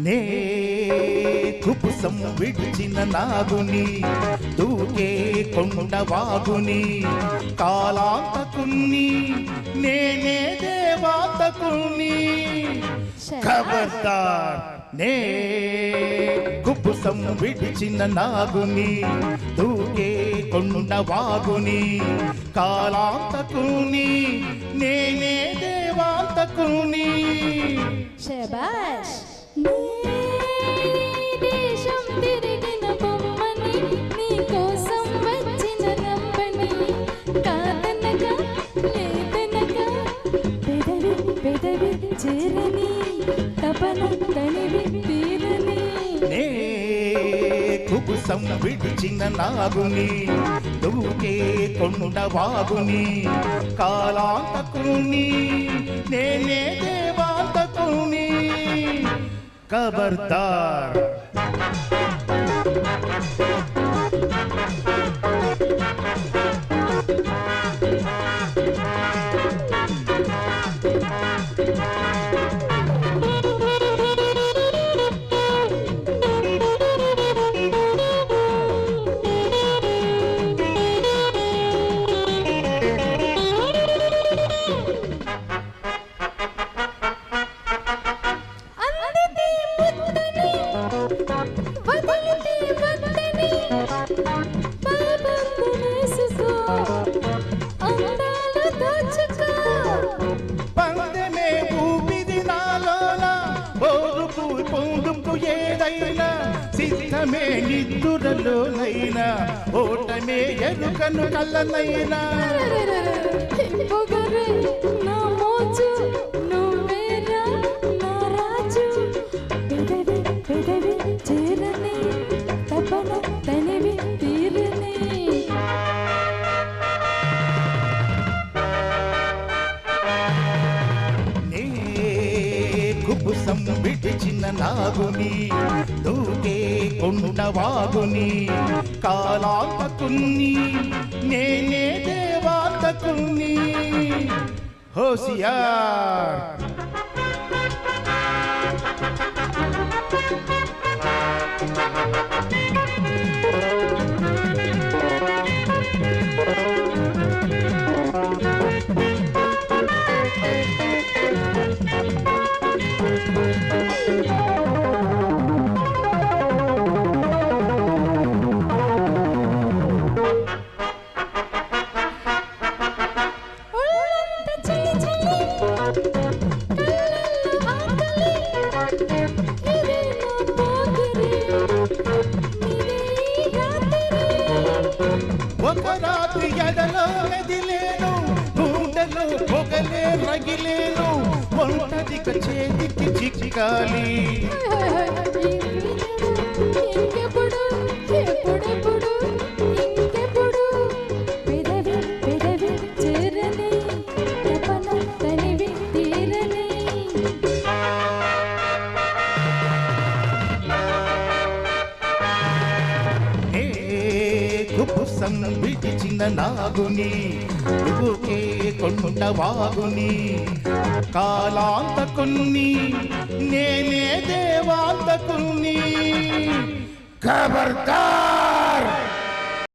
నే కుపుసం విడిచిన నాగుని దూకే కొండవాగుని కాలాంతకుని నేనే దేవాంతకుని ఖబర్దార్ నే కుపుసం విడిచిన నాగుని దూకే కొండవాగుని కాలాంతకుని నేనే దేవాంతకుని శభాష్ దేశం తిరిగిన బొమ్మని నీ కోసం వచ్చిన రంపని కాదనగా లేదనగా పెదవి పెదవి చేరని తపన తనివి తీరని నే కుబుసం విడిచిన నాగుని దూకే కొండవాగుని కాలాంతకుని నేనే దేవాంతకుని ఖబర్దార్ పందెమే ఊపిది నాలోన బోరుకు పొందుకు ఏదైనా సిద్ధమే నిద్దురలోనైనా ఓటమే ఎరుకను కళ్ళనైనా నా మోజు నువ్వేరా నా రాజు పెదవి పెదవి చేరని తపన తనివి తీరని నే కుబుసం విడిచిన నాగుని దూకే కొండవాగుని కాలాంతకుని నేనే దేవాంతకుని హోసియార్ ఒక రాత్రి ఎడలో మెదిలేను గుండెలో పొగలే రగిలేను ఒంటరిక చేతికి చిక్కాలి ఇంకెప్పుడు ఎప్పుడెప్పుడు ఇంకెప్పుడు పెదవి పెదవి చేరని తపన తనివి తీరని నే కుబుసం విడిచిన నాగుని దూకే కొండవాగుని కాలాంతకుని నేనే దేవాంతకుని ఖబర్దార్